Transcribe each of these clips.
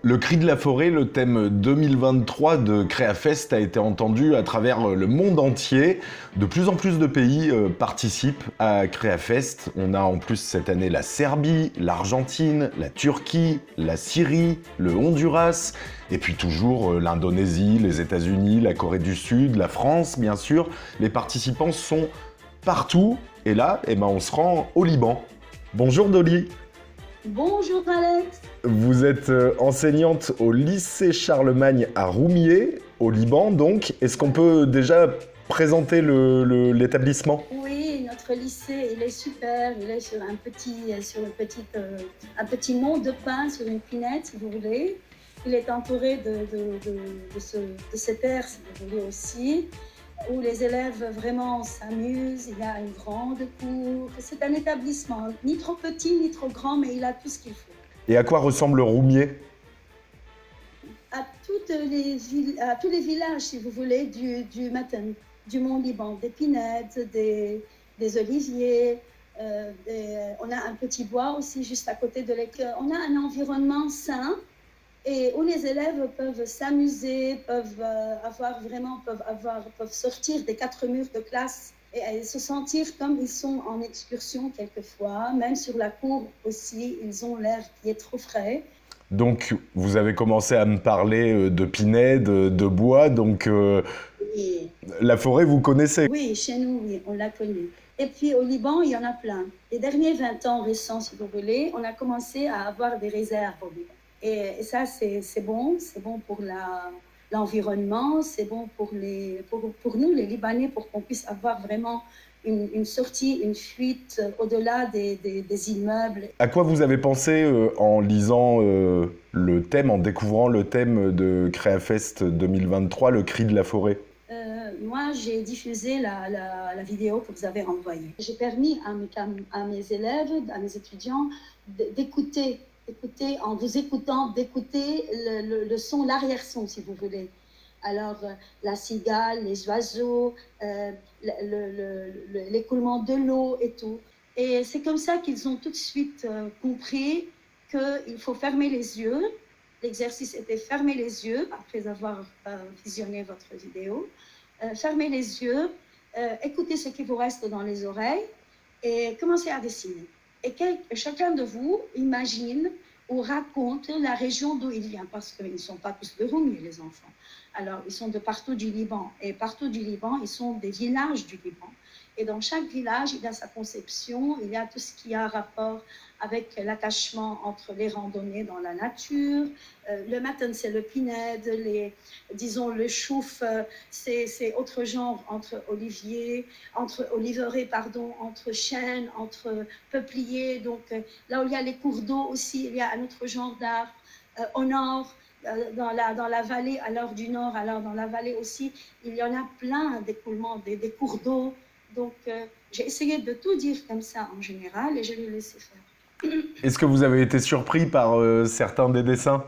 Le cri de la forêt, le thème 2023 de Créafest a été entendu à travers le monde entier. De plus en plus de pays participent à Créafest. On a en plus cette année la Serbie, l'Argentine, la Turquie, la Syrie, le Honduras, et puis toujours l'Indonésie, les États-Unis, la Corée du Sud, la France bien sûr. Les participants sont partout et là, on se rend au Liban. Bonjour Dolly. Bonjour Alex. Vous êtes enseignante au lycée Charlemagne à Roumieh, au Liban donc. Est-ce qu'on peut déjà présenter l'établissement? Oui, notre lycée, il est super. Il est sur un petit mont de pin, sur une pinette, si vous voulez. Il est entouré de cette aire, si vous voulez aussi, où les élèves vraiment s'amusent. Il y a une grande cour. C'est un établissement ni trop petit ni trop grand, mais il a tout ce qu'il faut. Et à quoi ressemble Roumieh? À tous les villages, si vous voulez, du matin, du Mont Liban, des pinettes, des oliviers. On a un petit bois aussi juste à côté de l'école. On a un environnement sain et où les élèves peuvent s'amuser, peuvent sortir des quatre murs de classe et se sentir comme ils sont en excursion quelquefois. Même sur la cour aussi, ils ont l'air qui est trop frais. Donc, vous avez commencé à me parler de pinets, de bois, donc Oui. la forêt, vous connaissez? Oui, chez nous, oui, on l'a connu. Et puis au Liban, il y en a plein. Les derniers 20 ans récents, si vous voulez, on a commencé à avoir des réserves au Liban. Et ça, c'est bon pour l'environnement, c'est bon pour nous, les Libanais, pour qu'on puisse avoir vraiment une sortie, une fuite au-delà des immeubles. À quoi vous avez pensé en lisant le thème, en découvrant le thème de Créafest 2023, le cri de la forêt? Moi, j'ai diffusé la vidéo que vous avez envoyée. J'ai permis à mes élèves, à mes étudiants, d'écouter, en vous écoutant, d'écouter le son, l'arrière-son, si vous voulez. Alors, la cigale, les oiseaux, l'écoulement de l'eau et tout. Et c'est comme ça qu'ils ont tout de suite compris qu'il faut fermer les yeux. L'exercice était fermer les yeux après avoir visionné votre vidéo. Fermez les yeux, écoutez ce qui vous reste dans les oreilles et commencez à dessiner. Et chacun de vous imagine ou raconte la région d'où il vient, parce qu'ils ne sont pas tous de Roumieh, les enfants. Alors, ils sont de partout du Liban. Et partout du Liban, ils sont des villages du Liban. Et dans chaque village, il y a sa conception, il y a tout ce qui a rapport avec l'attachement entre les randonnées dans la nature. Le matin, c'est le pinède, disons le chouf, c'est autre genre, entre oliveraies, entre chênes, entre peupliers. Donc là où il y a les cours d'eau aussi, il y a un autre genre d'arbre. Au nord, dans la vallée, à l'heure du nord, alors dans la vallée aussi, il y en a plein d'écoulements, des cours d'eau. Donc, j'ai essayé de tout dire comme ça en général et je l'ai laissé faire. Est-ce que vous avez été surpris par certains des dessins?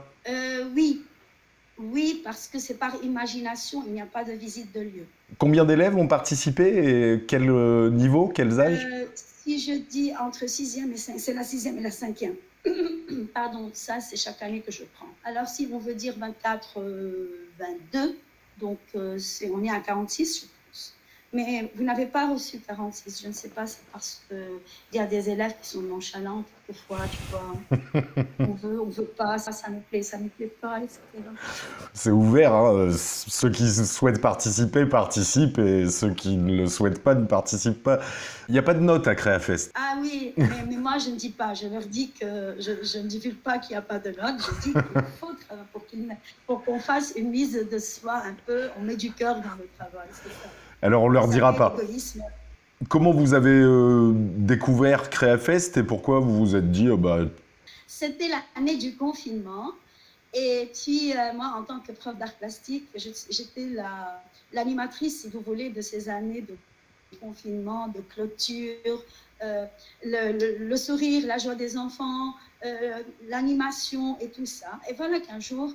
Oui, parce que c'est par imagination, il n'y a pas de visite de lieu. Combien d'élèves ont participé et quel niveau, quels âges? Si je dis entre 6e et 5e, c'est la 6e et la 5e. Pardon, ça c'est chaque année que je prends. Alors si on veut dire 24, 22, donc on est à 46, je pense. Mais vous n'avez pas reçu 46, je ne sais pas, c'est parce qu'il y a des élèves qui sont nonchalants quelquefois, tu vois. On veut pas, ça me plaît pas, etc. C'est ouvert, hein. Ceux qui souhaitent participer participent et ceux qui ne le souhaitent pas ne participent pas. Il n'y a pas de notes à Créafest. Ah oui, mais moi je ne dis pas, je leur dis que je ne divulgue pas qu'il n'y a pas de notes, je dis qu'il faut pour qu'on fasse une mise de soi un peu, on met du cœur dans le travail, c'est ça. Alors on leur dira pas. L'égoïsme. Comment vous avez découvert Créafest et pourquoi vous vous êtes dit C'était l'année du confinement. Et puis, moi, en tant que prof d'art plastique, j'étais l'animatrice, si vous voulez, de ces années de confinement, de clôture, le sourire, la joie des enfants, l'animation et tout ça. Et voilà qu'un jour,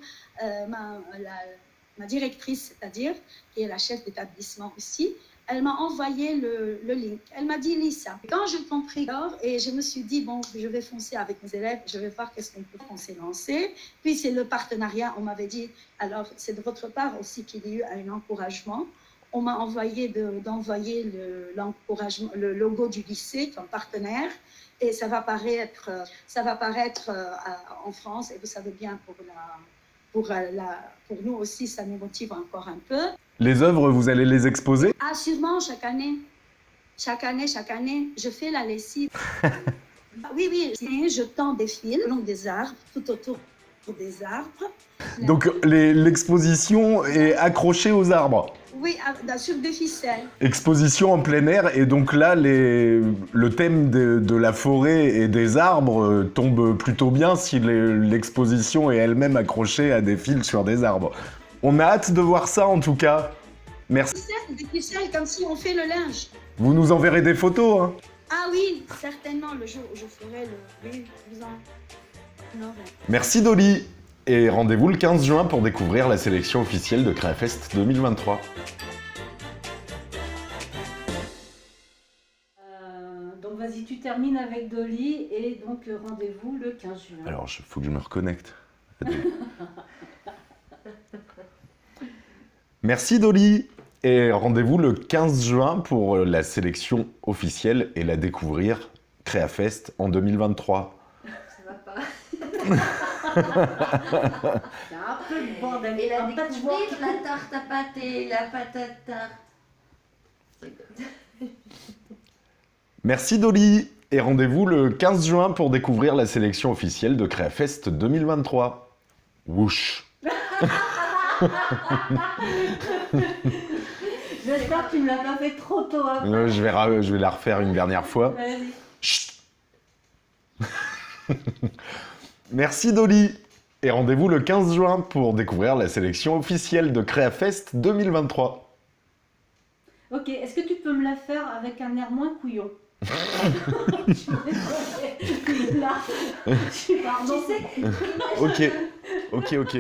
ma directrice, c'est-à-dire, qui est la chef d'établissement aussi, elle m'a envoyé le link. Elle m'a dit, lis ça. Quand j'ai compris, et je me suis dit, bon, je vais foncer avec mes élèves, je vais voir qu'est-ce qu'on peut foncer lancer. Puis c'est le partenariat, on m'avait dit, alors c'est de votre part aussi qu'il y a eu un encouragement. On m'a envoyé d'envoyer l'encouragement, le logo du lycée comme partenaire. Et ça va paraître en France. Et vous savez bien, pour nous aussi, ça nous motive encore un peu. Les œuvres, vous allez les exposer? Ah, sûrement, chaque année, je fais la lessive. Oui, je tends des fils le long des arbres, tout autour des arbres. Donc l'exposition est accrochée aux arbres? Oui, sur des ficelles. Exposition en plein air, et donc là, le thème de la forêt et des arbres tombe plutôt bien si l'exposition est elle-même accrochée à des fils sur des arbres. On a hâte de voir ça en tout cas. Merci. Des ficelles comme si on fait le linge. Vous nous enverrez des photos, hein? Ah oui, certainement, le jour où je ferai le... Oui, vous en aurez. Merci Dolly. Et rendez-vous le 15 juin pour découvrir la sélection officielle de Créafest 2023. Donc vas-y, tu termines avec Dolly et donc rendez-vous le 15 juin. Alors, il faut que je me reconnecte. Merci Dolly. Et rendez-vous le 15 juin pour la sélection officielle et la découvrir Créafest en 2023. Ça va pas. C'est un peu le bordel. Et la découvrir, la tarte à pâte et la pâte à tarte. Merci Dolly. Et rendez-vous le 15 juin pour découvrir la sélection officielle de Créafest 2023. Wouch. J'espère que tu ne l'as pas fait trop tôt. Hein. Je vais la refaire une dernière fois. Vas-y. Chut. Merci Dolly. Et rendez-vous le 15 juin pour découvrir la sélection officielle de Créafest 2023. Ok, est-ce que tu peux me la faire avec un air moins couillon? Là, pardon. Ok.